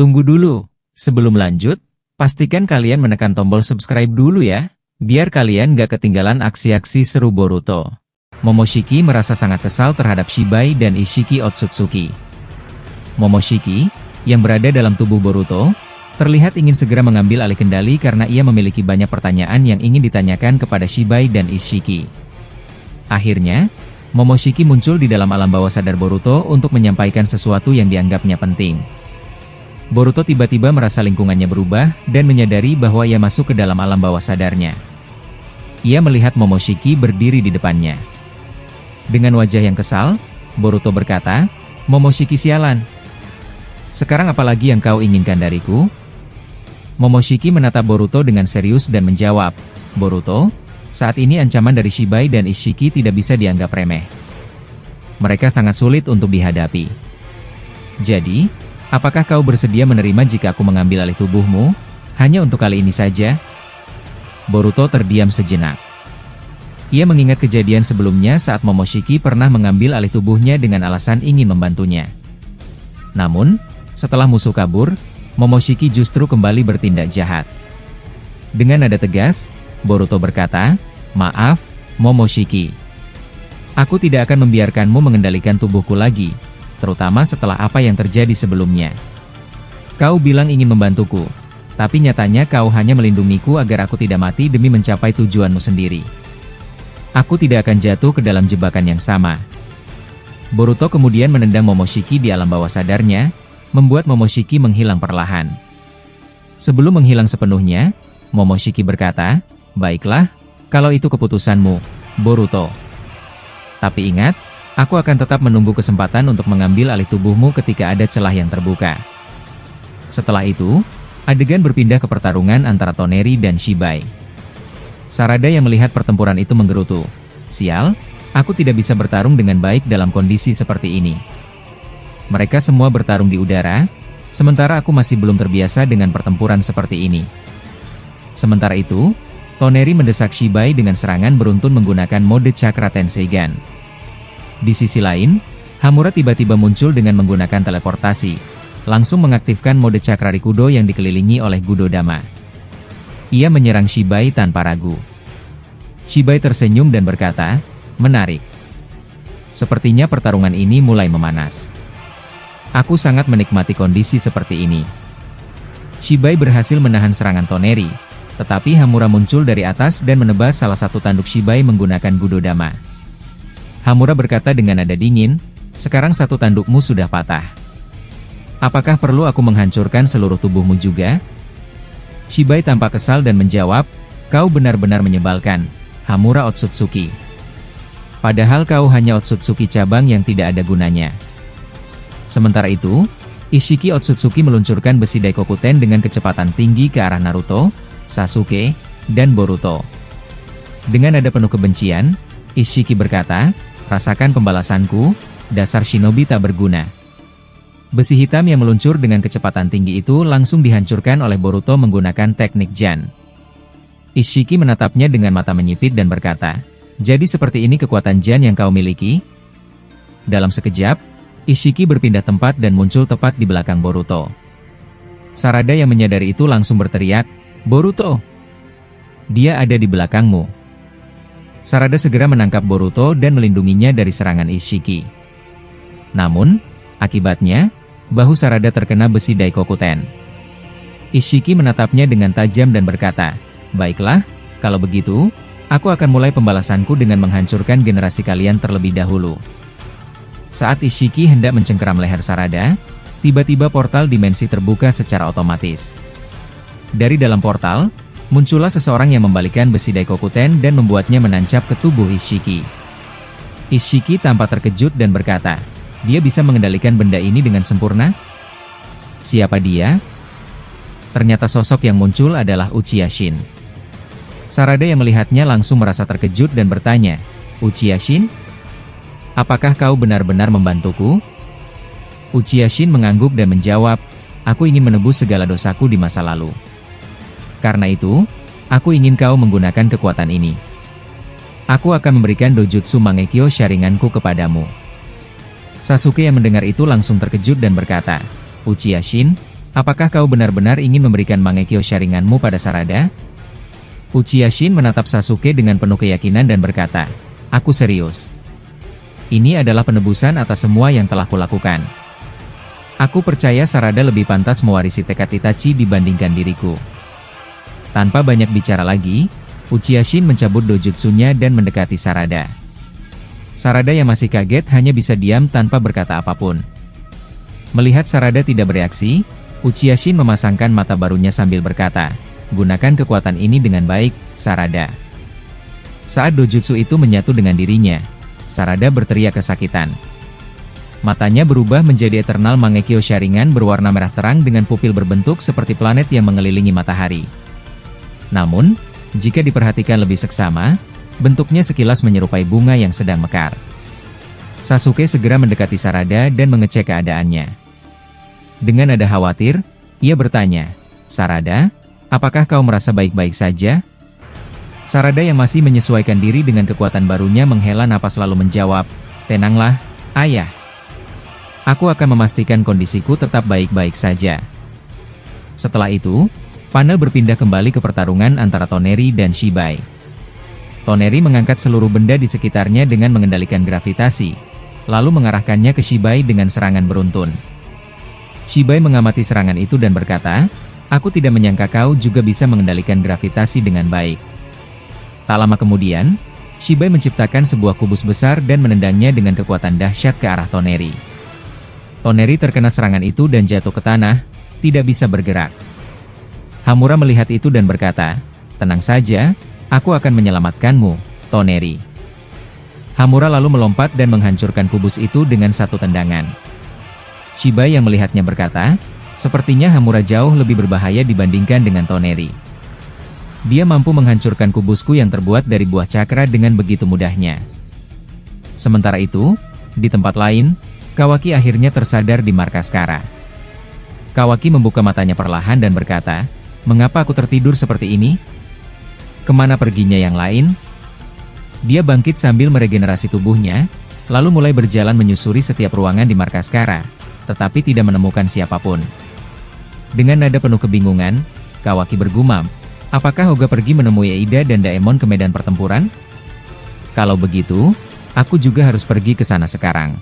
Tunggu dulu, sebelum lanjut, pastikan kalian menekan tombol subscribe dulu ya, biar kalian gak ketinggalan aksi-aksi seru Boruto. Momoshiki merasa sangat kesal terhadap Shibai dan Ishiki Otsutsuki. Momoshiki, yang berada dalam tubuh Boruto, terlihat ingin segera mengambil alih kendali karena ia memiliki banyak pertanyaan yang ingin ditanyakan kepada Shibai dan Ishiki. Akhirnya, Momoshiki muncul di dalam alam bawah sadar Boruto untuk menyampaikan sesuatu yang dianggapnya penting. Boruto tiba-tiba merasa lingkungannya berubah dan menyadari bahwa ia masuk ke dalam alam bawah sadarnya. Ia melihat Momoshiki berdiri di depannya. Dengan wajah yang kesal, Boruto berkata, "Momoshiki sialan. Sekarang apalagi yang kau inginkan dariku?" Momoshiki menatap Boruto dengan serius dan menjawab, "Boruto, saat ini ancaman dari Shibai dan Ishiki tidak bisa dianggap remeh. Mereka sangat sulit untuk dihadapi. Jadi, apakah kau bersedia menerima jika aku mengambil alih tubuhmu, hanya untuk kali ini saja?" Boruto terdiam sejenak. Ia mengingat kejadian sebelumnya saat Momoshiki pernah mengambil alih tubuhnya dengan alasan ingin membantunya. Namun, setelah musuh kabur, Momoshiki justru kembali bertindak jahat. Dengan nada tegas, Boruto berkata, "Maaf, Momoshiki. Aku tidak akan membiarkanmu mengendalikan tubuhku lagi, terutama setelah apa yang terjadi sebelumnya. Kau bilang ingin membantuku, tapi nyatanya kau hanya melindungiku agar aku tidak mati demi mencapai tujuanmu sendiri. Aku tidak akan jatuh ke dalam jebakan yang sama." Boruto kemudian menendang Momoshiki di alam bawah sadarnya, membuat Momoshiki menghilang perlahan. Sebelum menghilang sepenuhnya, Momoshiki berkata, "Baiklah, kalau itu keputusanmu, Boruto. Tapi ingat, aku akan tetap menunggu kesempatan untuk mengambil alih tubuhmu ketika ada celah yang terbuka." Setelah itu, adegan berpindah ke pertarungan antara Toneri dan Shibai. Sarada yang melihat pertempuran itu menggerutu, "Sial, aku tidak bisa bertarung dengan baik dalam kondisi seperti ini. Mereka semua bertarung di udara, sementara aku masih belum terbiasa dengan pertempuran seperti ini." Sementara itu, Toneri mendesak Shibai dengan serangan beruntun menggunakan mode Chakra Tenseigan. Di sisi lain, Hamura tiba-tiba muncul dengan menggunakan teleportasi, langsung mengaktifkan mode Chakra Rikudo yang dikelilingi oleh Gudodama. Ia menyerang Shibai tanpa ragu. Shibai tersenyum dan berkata, "Menarik. Sepertinya pertarungan ini mulai memanas. Aku sangat menikmati kondisi seperti ini." Shibai berhasil menahan serangan Toneri, tetapi Hamura muncul dari atas dan menebas salah satu tanduk Shibai menggunakan Gudodama. Hamura berkata dengan nada dingin, "Sekarang satu tandukmu sudah patah. Apakah perlu aku menghancurkan seluruh tubuhmu juga?" Shibai tampak kesal dan menjawab, "Kau benar-benar menyebalkan, Hamura Otsutsuki. Padahal kau hanya Otsutsuki cabang yang tidak ada gunanya." Sementara itu, Ishiki Otsutsuki meluncurkan besi Daikokuten dengan kecepatan tinggi ke arah Naruto, Sasuke, dan Boruto. Dengan nada penuh kebencian, Ishiki berkata, "Rasakan pembalasanku, dasar shinobi tak berguna." Besi hitam yang meluncur dengan kecepatan tinggi itu langsung dihancurkan oleh Boruto menggunakan teknik Jan. Ishiki menatapnya dengan mata menyipit dan berkata, "Jadi seperti ini kekuatan Jan yang kau miliki?" Dalam sekejap, Ishiki berpindah tempat dan muncul tepat di belakang Boruto. Sarada yang menyadari itu langsung berteriak, "Boruto! Dia ada di belakangmu." Sarada segera menangkap Boruto dan melindunginya dari serangan Ishiki. Namun, akibatnya, bahu Sarada terkena besi Daikokuten. Ishiki menatapnya dengan tajam dan berkata, "Baiklah, kalau begitu, aku akan mulai pembalasanku dengan menghancurkan generasi kalian terlebih dahulu." Saat Ishiki hendak mencengkeram leher Sarada, tiba-tiba portal dimensi terbuka secara otomatis. Dari dalam portal, muncullah seseorang yang membalikan besi Daikokuten dan membuatnya menancap ke tubuh Ishiki. Ishiki tampak terkejut dan berkata, "Dia bisa mengendalikan benda ini dengan sempurna? Siapa dia?" Ternyata sosok yang muncul adalah Uchiha Shin. Sarada yang melihatnya langsung merasa terkejut dan bertanya, "Uchiha Shin? Apakah kau benar-benar membantuku?" Uchiha Shin mengangguk dan menjawab, "Aku ingin menebus segala dosaku di masa lalu. Karena itu, aku ingin kau menggunakan kekuatan ini. Aku akan memberikan dojutsu Mangekyo Sharinganku kepadamu." Sasuke yang mendengar itu langsung terkejut dan berkata, "Uchiha Shin, Apakah kau benar-benar ingin memberikan Mangekyo Sharinganmu pada Sarada? Uchiha Shin menatap Sasuke dengan penuh keyakinan dan berkata, "Aku serius. Ini adalah penebusan atas semua yang telah kulakukan. Aku percaya Sarada lebih pantas mewarisi tekad Itachi dibandingkan diriku." Tanpa banyak bicara lagi, Uchiha Shin mencabut dojutsunya dan mendekati Sarada. Sarada yang masih kaget hanya bisa diam tanpa berkata apapun. Melihat Sarada tidak bereaksi, Uchiha Shin memasangkan mata barunya sambil berkata, "Gunakan kekuatan ini dengan baik, Sarada." Saat dojutsu itu menyatu dengan dirinya, Sarada berteriak kesakitan. Matanya berubah menjadi Eternal Mangekyo Sharingan berwarna merah terang dengan pupil berbentuk seperti planet yang mengelilingi matahari. Namun, jika diperhatikan lebih seksama, bentuknya sekilas menyerupai bunga yang sedang mekar. Sasuke segera mendekati Sarada dan mengecek keadaannya. Dengan nada khawatir, ia bertanya, "Sarada, apakah kau merasa baik-baik saja?" Sarada yang masih menyesuaikan diri dengan kekuatan barunya menghela napas lalu menjawab, "Tenanglah, ayah. Aku akan memastikan kondisiku tetap baik-baik saja." Setelah itu, panel berpindah kembali ke pertarungan antara Toneri dan Shibai. Toneri mengangkat seluruh benda di sekitarnya dengan mengendalikan gravitasi, lalu mengarahkannya ke Shibai dengan serangan beruntun. Shibai mengamati serangan itu dan berkata, "Aku tidak menyangka kau juga bisa mengendalikan gravitasi dengan baik." Tak lama kemudian, Shibai menciptakan sebuah kubus besar dan menendangnya dengan kekuatan dahsyat ke arah Toneri. Toneri terkena serangan itu dan jatuh ke tanah, tidak bisa bergerak. Hamura melihat itu dan berkata, "Tenang saja, aku akan menyelamatkanmu, Toneri." Hamura lalu melompat dan menghancurkan kubus itu dengan satu tendangan. Shibai yang melihatnya berkata, "Sepertinya Hamura jauh lebih berbahaya dibandingkan dengan Toneri. Dia mampu menghancurkan kubusku yang terbuat dari buah cakra dengan begitu mudahnya." Sementara itu, di tempat lain, Kawaki akhirnya tersadar di markas Kara. Kawaki membuka matanya perlahan dan berkata, "Mengapa aku tertidur seperti ini? Kemana perginya yang lain?" Dia bangkit sambil meregenerasi tubuhnya, lalu mulai berjalan menyusuri setiap ruangan di markas Kara, tetapi tidak menemukan siapapun. Dengan nada penuh kebingungan, Kawaki bergumam, "Apakah Hoga pergi menemui Eida dan Daemon ke medan pertempuran? Kalau begitu, aku juga harus pergi ke sana sekarang."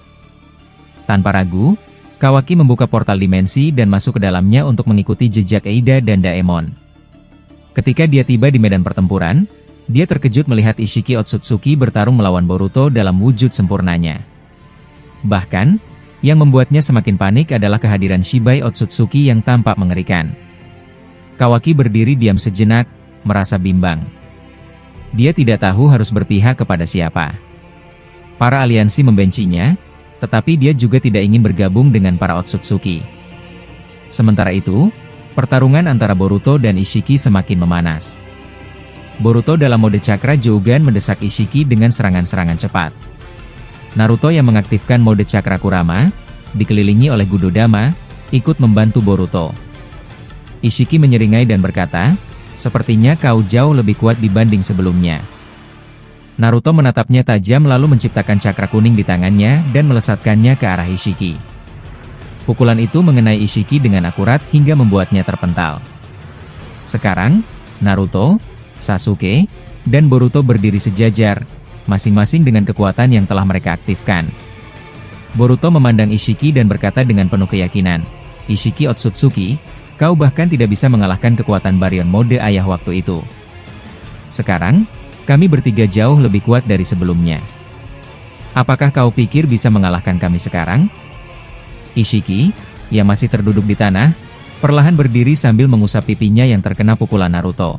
Tanpa ragu, Kawaki membuka portal dimensi dan masuk ke dalamnya untuk mengikuti jejak Eida dan Daemon. Ketika dia tiba di medan pertempuran, dia terkejut melihat Ishiki Otsutsuki bertarung melawan Boruto dalam wujud sempurnanya. Bahkan, yang membuatnya semakin panik adalah kehadiran Shibai Otsutsuki yang tampak mengerikan. Kawaki berdiri diam sejenak, merasa bimbang. Dia tidak tahu harus berpihak kepada siapa. Para aliansi membencinya, tetapi dia juga tidak ingin bergabung dengan para Otsutsuki. Sementara itu, pertarungan antara Boruto dan Ishiki semakin memanas. Boruto dalam mode Cakra Jougan mendesak Ishiki dengan serangan-serangan cepat. Naruto yang mengaktifkan mode Cakra Kurama, dikelilingi oleh Gudodama, ikut membantu Boruto. Ishiki menyeringai dan berkata, "Sepertinya kau jauh lebih kuat dibanding sebelumnya." Naruto menatapnya tajam lalu menciptakan cakra kuning di tangannya dan melesatkannya ke arah Ishiki. Pukulan itu mengenai Ishiki dengan akurat hingga membuatnya terpental. Sekarang, Naruto, Sasuke, dan Boruto berdiri sejajar, masing-masing dengan kekuatan yang telah mereka aktifkan. Boruto memandang Ishiki dan berkata dengan penuh keyakinan, "Ishiki Otsutsuki, kau bahkan tidak bisa mengalahkan kekuatan Baryon mode ayah waktu itu. Sekarang, kami bertiga jauh lebih kuat dari sebelumnya. Apakah kau pikir bisa mengalahkan kami sekarang?" Ishiki, yang masih terduduk di tanah, perlahan berdiri sambil mengusap pipinya yang terkena pukulan Naruto.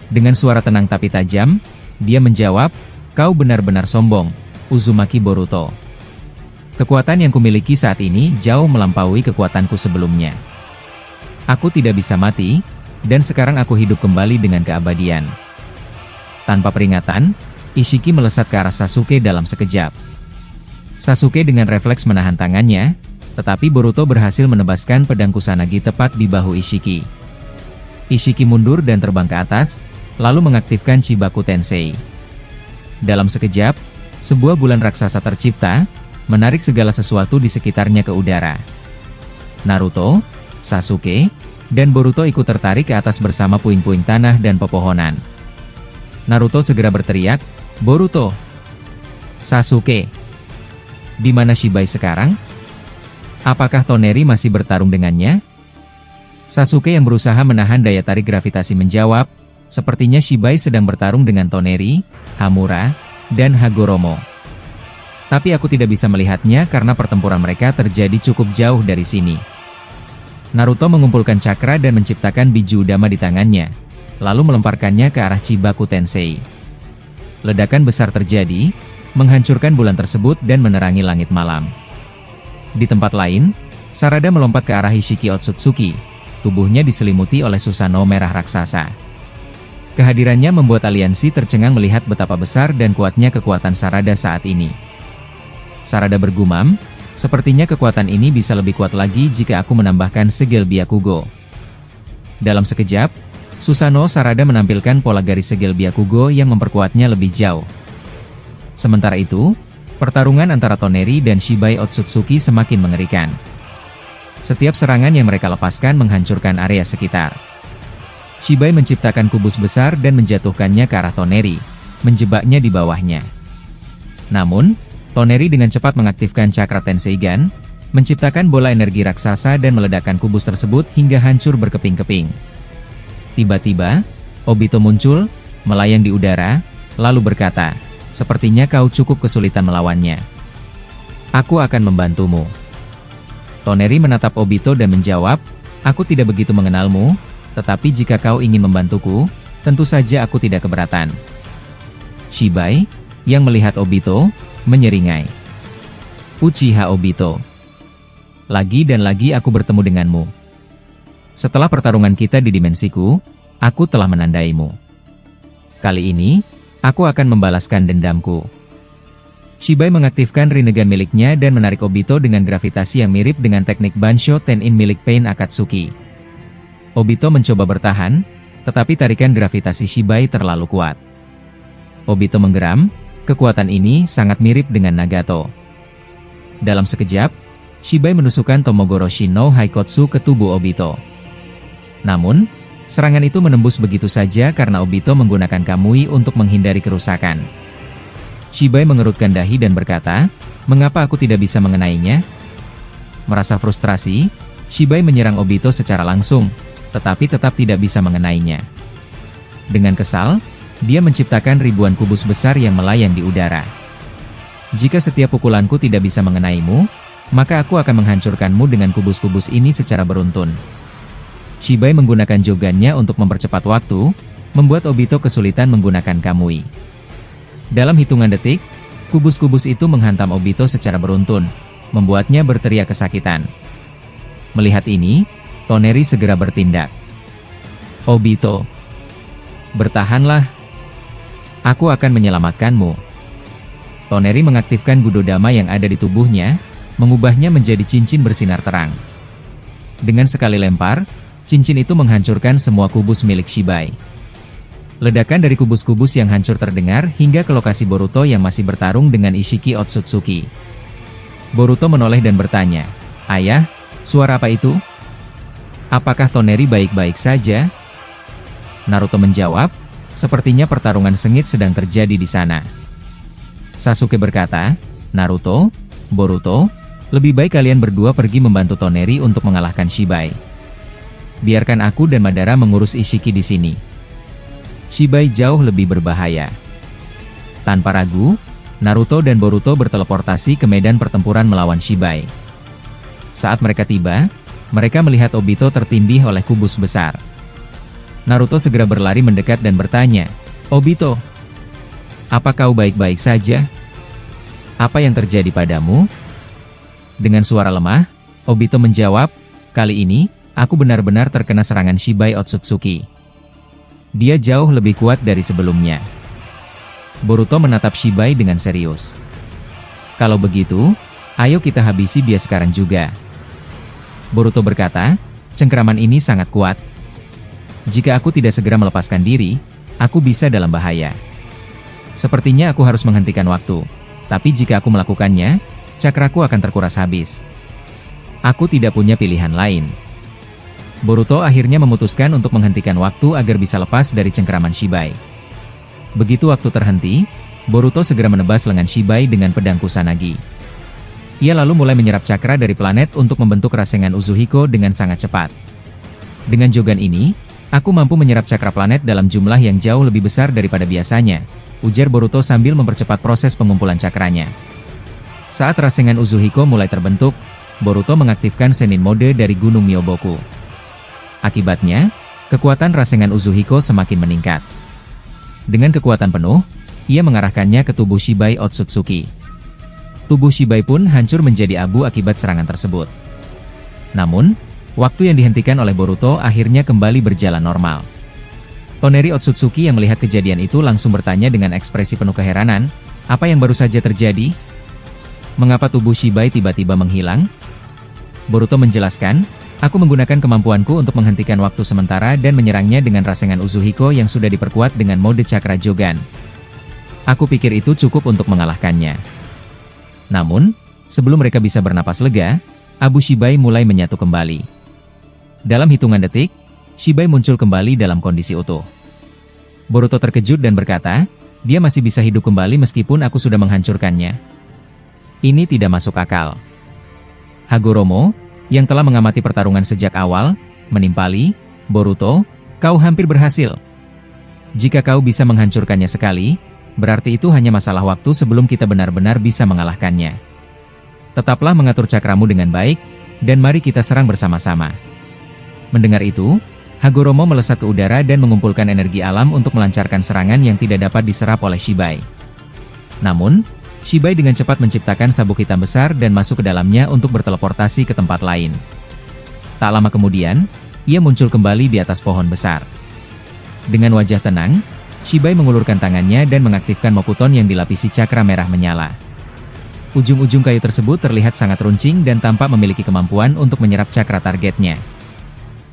Dengan suara tenang tapi tajam, dia menjawab, "Kau benar-benar sombong, Uzumaki Boruto. Kekuatan yang kumiliki saat ini jauh melampaui kekuatanku sebelumnya. Aku tidak bisa mati, dan sekarang aku hidup kembali dengan keabadian." Tanpa peringatan, Ishiki melesat ke arah Sasuke dalam sekejap. Sasuke dengan refleks menahan tangannya, tetapi Boruto berhasil menebaskan pedang Kusanagi tepat di bahu Ishiki. Ishiki mundur dan terbang ke atas, lalu mengaktifkan Chibaku Tensei. Dalam sekejap, sebuah bulan raksasa tercipta, menarik segala sesuatu di sekitarnya ke udara. Naruto, Sasuke, dan Boruto ikut tertarik ke atas bersama puing-puing tanah dan pepohonan. Naruto segera berteriak, "Boruto! Sasuke! Di mana Shibai sekarang? Apakah Toneri masih bertarung dengannya?" Sasuke yang berusaha menahan daya tarik gravitasi menjawab, "Sepertinya Shibai sedang bertarung dengan Toneri, Hamura, dan Hagoromo. Tapi aku tidak bisa melihatnya karena pertempuran mereka terjadi cukup jauh dari sini." Naruto mengumpulkan cakra dan menciptakan biju Udama di tangannya, lalu melemparkannya ke arah Chibaku Tensei. Ledakan besar terjadi, menghancurkan bulan tersebut dan menerangi langit malam. Di tempat lain, Sarada melompat ke arah Hishiki Otsutsuki, tubuhnya diselimuti oleh Susanoo merah raksasa. Kehadirannya membuat aliansi tercengang melihat betapa besar dan kuatnya kekuatan Sarada saat ini. Sarada bergumam, "Sepertinya kekuatan ini bisa lebih kuat lagi jika aku menambahkan segel Byakugo." Dalam sekejap, Susanoo Sarada menampilkan pola garis segel Byakugo yang memperkuatnya lebih jauh. Sementara itu, pertarungan antara Toneri dan Shibai Otsutsuki semakin mengerikan. Setiap serangan yang mereka lepaskan menghancurkan area sekitar. Shibai menciptakan kubus besar dan menjatuhkannya ke arah Toneri, menjebaknya di bawahnya. Namun, Toneri dengan cepat mengaktifkan cakra Tenseigan, menciptakan bola energi raksasa dan meledakkan kubus tersebut hingga hancur berkeping-keping. Tiba-tiba, Obito muncul, melayang di udara, lalu berkata, "Sepertinya kau cukup kesulitan melawannya. Aku akan membantumu." Toneri menatap Obito dan menjawab, "Aku tidak begitu mengenalmu, tetapi jika kau ingin membantuku, tentu saja aku tidak keberatan." Shibai, yang melihat Obito, menyeringai. "Uchiha Obito. Lagi dan lagi aku bertemu denganmu. Setelah pertarungan kita di dimensiku, aku telah menandaimu. Kali ini, aku akan membalaskan dendamku." Shibai mengaktifkan Rinnegan miliknya dan menarik Obito dengan gravitasi yang mirip dengan teknik Bansho Tenin milik Pain Akatsuki. Obito mencoba bertahan, tetapi tarikan gravitasi Shibai terlalu kuat. Obito menggeram. Kekuatan ini sangat mirip dengan Nagato. Dalam sekejap, Shibai menusukkan Tomogoroshi no Haikotsu ke tubuh Obito. Namun, serangan itu menembus begitu saja karena Obito menggunakan Kamui untuk menghindari kerusakan. Shibai mengerutkan dahi dan berkata, "Mengapa aku tidak bisa mengenainya?" Merasa frustrasi, Shibai menyerang Obito secara langsung, tetapi tetap tidak bisa mengenainya. Dengan kesal, dia menciptakan ribuan kubus besar yang melayang di udara. "Jika setiap pukulanku tidak bisa mengenaimu, maka aku akan menghancurkanmu dengan kubus-kubus ini secara beruntun." Shibai menggunakan jogannya untuk mempercepat waktu, membuat Obito kesulitan menggunakan Kamui. Dalam hitungan detik, kubus-kubus itu menghantam Obito secara beruntun, membuatnya berteriak kesakitan. Melihat ini, Toneri segera bertindak. "Obito, bertahanlah. Aku akan menyelamatkanmu." Toneri mengaktifkan Budodama yang ada di tubuhnya, mengubahnya menjadi cincin bersinar terang. Dengan sekali lempar, cincin itu menghancurkan semua kubus milik Shibai. Ledakan dari kubus-kubus yang hancur terdengar hingga ke lokasi Boruto yang masih bertarung dengan Ishiki Otsutsuki. Boruto menoleh dan bertanya, "Ayah, suara apa itu? Apakah Toneri baik-baik saja?" Naruto menjawab, "Sepertinya pertarungan sengit sedang terjadi di sana." Sasuke berkata, "Naruto, Boruto, lebih baik kalian berdua pergi membantu Toneri untuk mengalahkan Shibai. Biarkan aku dan Madara mengurus Ishiki di sini. Shibai jauh lebih berbahaya." Tanpa ragu, Naruto dan Boruto berteleportasi ke medan pertempuran melawan Shibai. Saat mereka tiba, mereka melihat Obito tertindih oleh kubus besar. Naruto segera berlari mendekat dan bertanya, "Obito, apa kau baik-baik saja? Apa yang terjadi padamu?" Dengan suara lemah, Obito menjawab, "Kali ini, aku benar-benar terkena serangan Shibai Otsutsuki. Dia jauh lebih kuat dari sebelumnya." Boruto menatap Shibai dengan serius. "Kalau begitu, ayo kita habisi dia sekarang juga." Boruto berkata, "Cengkeraman ini sangat kuat. Jika aku tidak segera melepaskan diri, aku bisa dalam bahaya. Sepertinya aku harus menghentikan waktu, tapi jika aku melakukannya, cakraku akan terkuras habis. Aku tidak punya pilihan lain." Boruto akhirnya memutuskan untuk menghentikan waktu agar bisa lepas dari cengkeraman Shibai. Begitu waktu terhenti, Boruto segera menebas lengan Shibai dengan pedang Kusanagi. Ia lalu mulai menyerap cakra dari planet untuk membentuk Rasengan Uzuhiko dengan sangat cepat. Dengan jogan ini, aku mampu menyerap cakra planet dalam jumlah yang jauh lebih besar daripada biasanya, ujar Boruto sambil mempercepat proses pengumpulan cakranya. Saat Rasengan Uzuhiko mulai terbentuk, Boruto mengaktifkan Senin Mode dari Gunung Myoboku. Akibatnya, kekuatan Rasengan Uzuhiko semakin meningkat. Dengan kekuatan penuh, ia mengarahkannya ke tubuh Shibai Otsutsuki. Tubuh Shibai pun hancur menjadi abu akibat serangan tersebut. Namun, waktu yang dihentikan oleh Boruto akhirnya kembali berjalan normal. Toneri Otsutsuki yang melihat kejadian itu langsung bertanya dengan ekspresi penuh keheranan, apa yang baru saja terjadi? Mengapa tubuh Shibai tiba-tiba menghilang? Boruto menjelaskan, aku menggunakan kemampuanku untuk menghentikan waktu sementara dan menyerangnya dengan Rasengan Uzuhiko yang sudah diperkuat dengan mode Cakra Jogan. Aku pikir itu cukup untuk mengalahkannya. Namun, sebelum mereka bisa bernapas lega, abu Shibai mulai menyatu kembali. Dalam hitungan detik, Shibai muncul kembali dalam kondisi utuh. Boruto terkejut dan berkata, dia masih bisa hidup kembali meskipun aku sudah menghancurkannya. Ini tidak masuk akal. Hagoromo, yang telah mengamati pertarungan sejak awal, menimpali, Boruto, kau hampir berhasil. Jika kau bisa menghancurkannya sekali, berarti itu hanya masalah waktu sebelum kita benar-benar bisa mengalahkannya. Tetaplah mengatur cakramu dengan baik, dan mari kita serang bersama-sama. Mendengar itu, Hagoromo melesat ke udara dan mengumpulkan energi alam untuk melancarkan serangan yang tidak dapat diserap oleh Shibai. Namun, Shibai dengan cepat menciptakan sabuk hitam besar dan masuk ke dalamnya untuk berteleportasi ke tempat lain. Tak lama kemudian, ia muncul kembali di atas pohon besar. Dengan wajah tenang, Shibai mengulurkan tangannya dan mengaktifkan Mokuton yang dilapisi cakra merah menyala. Ujung-ujung kayu tersebut terlihat sangat runcing dan tampak memiliki kemampuan untuk menyerap cakra targetnya.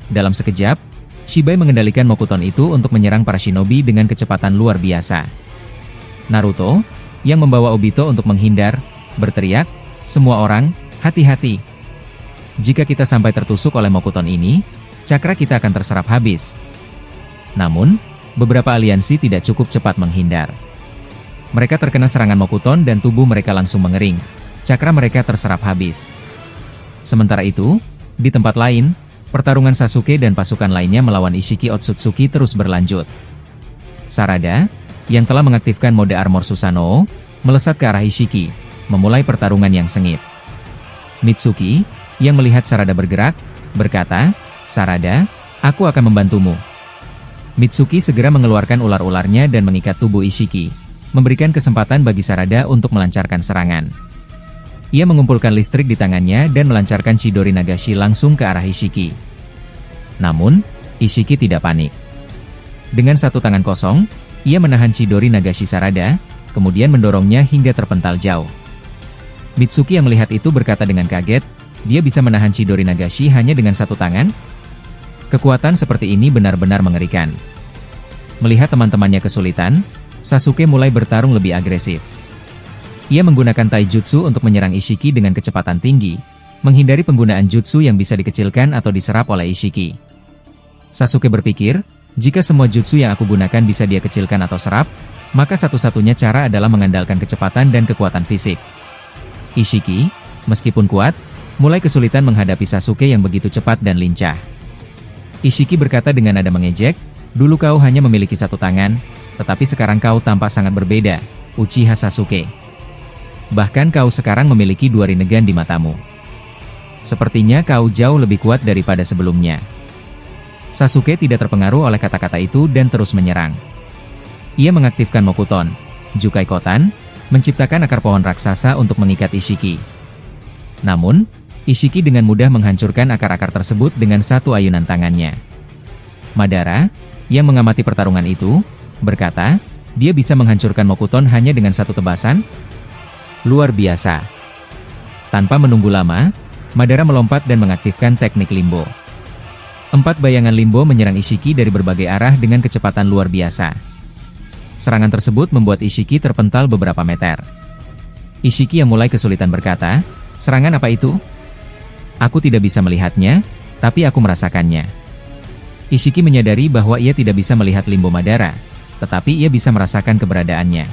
Dalam sekejap, Shibai mengendalikan Mokuton itu untuk menyerang para shinobi dengan kecepatan luar biasa. Naruto, yang membawa Obito untuk menghindar, berteriak, semua orang, hati-hati. Jika kita sampai tertusuk oleh Mokuton ini, cakra kita akan terserap habis. Namun, beberapa aliansi tidak cukup cepat menghindar. Mereka terkena serangan Mokuton dan tubuh mereka langsung mengering. Cakra mereka terserap habis. Sementara itu, di tempat lain, pertarungan Sasuke dan pasukan lainnya melawan Ishiki Otsutsuki terus berlanjut. Sarada, yang telah mengaktifkan mode armor Susanoo, melesat ke arah Ishiki, memulai pertarungan yang sengit. Mitsuki, yang melihat Sarada bergerak, berkata, Sarada, aku akan membantumu. Mitsuki segera mengeluarkan ular-ularnya dan mengikat tubuh Ishiki, memberikan kesempatan bagi Sarada untuk melancarkan serangan. Ia mengumpulkan listrik di tangannya dan melancarkan Chidori Nagashi langsung ke arah Ishiki. Namun, Ishiki tidak panik. Dengan satu tangan kosong, ia menahan Chidori Nagashi Sarada, kemudian mendorongnya hingga terpental jauh. Mitsuki yang melihat itu berkata dengan kaget, dia bisa menahan Chidori Nagashi hanya dengan satu tangan? Kekuatan seperti ini benar-benar mengerikan. Melihat teman-temannya kesulitan, Sasuke mulai bertarung lebih agresif. Ia menggunakan taijutsu untuk menyerang Ishiki dengan kecepatan tinggi, menghindari penggunaan jutsu yang bisa dikecilkan atau diserap oleh Ishiki. Sasuke berpikir, jika semua jutsu yang aku gunakan bisa dia kecilkan atau serap, maka satu-satunya cara adalah mengandalkan kecepatan dan kekuatan fisik. Ishiki, meskipun kuat, mulai kesulitan menghadapi Sasuke yang begitu cepat dan lincah. Ishiki berkata dengan nada mengejek, dulu kau hanya memiliki satu tangan, tetapi sekarang kau tampak sangat berbeda, Uchiha Sasuke. Bahkan kau sekarang memiliki dua Rinnegan di matamu. Sepertinya kau jauh lebih kuat daripada sebelumnya. Sasuke tidak terpengaruh oleh kata-kata itu dan terus menyerang. Ia mengaktifkan Mokuton, Jukai Kotan, menciptakan akar pohon raksasa untuk mengikat Ishiki. Namun, Ishiki dengan mudah menghancurkan akar-akar tersebut dengan satu ayunan tangannya. Madara, yang mengamati pertarungan itu, berkata, dia bisa menghancurkan Mokuton hanya dengan satu tebasan? Luar biasa. Tanpa menunggu lama, Madara melompat dan mengaktifkan teknik Limbo. 4 bayangan Limbo menyerang Ishiki dari berbagai arah dengan kecepatan luar biasa. Serangan tersebut membuat Ishiki terpental beberapa meter. Ishiki yang mulai kesulitan berkata, serangan apa itu? Aku tidak bisa melihatnya, Tapi aku merasakannya. Ishiki menyadari bahwa ia tidak bisa melihat Limbo Madara, tetapi ia bisa merasakan keberadaannya.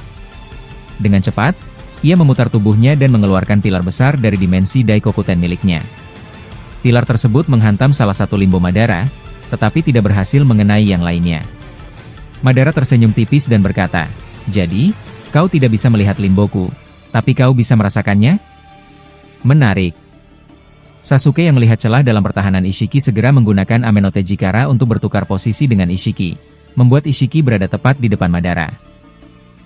Dengan cepat, ia memutar tubuhnya dan mengeluarkan pilar besar dari dimensi Daikokuten miliknya. Pilar tersebut menghantam salah satu Limbo Madara, tetapi tidak berhasil mengenai yang lainnya. Madara tersenyum tipis dan berkata, "Jadi, kau tidak bisa melihat limboku, tapi kau bisa merasakannya?" Menarik. Sasuke yang melihat celah dalam pertahanan Ishiki segera menggunakan Amenote Jikara untuk bertukar posisi dengan Ishiki, membuat Ishiki berada tepat di depan Madara.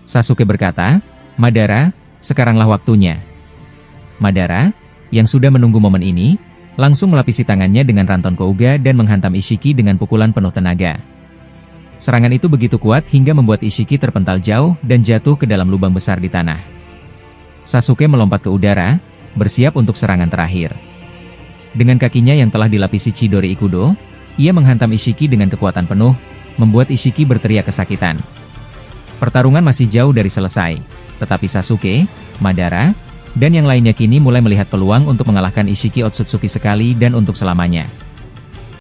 Sasuke berkata, "Madara, sekaranglah waktunya." Madara, yang sudah menunggu momen ini, langsung melapisi tangannya dengan Ranton Kouga dan menghantam Ishiki dengan pukulan penuh tenaga. Serangan itu begitu kuat hingga membuat Ishiki terpental jauh dan jatuh ke dalam lubang besar di tanah. Sasuke melompat ke udara, bersiap untuk serangan terakhir. Dengan kakinya yang telah dilapisi Chidori Ikudo, ia menghantam Ishiki dengan kekuatan penuh, membuat Ishiki berteriak kesakitan. Pertarungan masih jauh dari selesai, tetapi Sasuke, Madara, dan yang lainnya kini mulai melihat peluang untuk mengalahkan Ishiki Otsutsuki sekali dan untuk selamanya.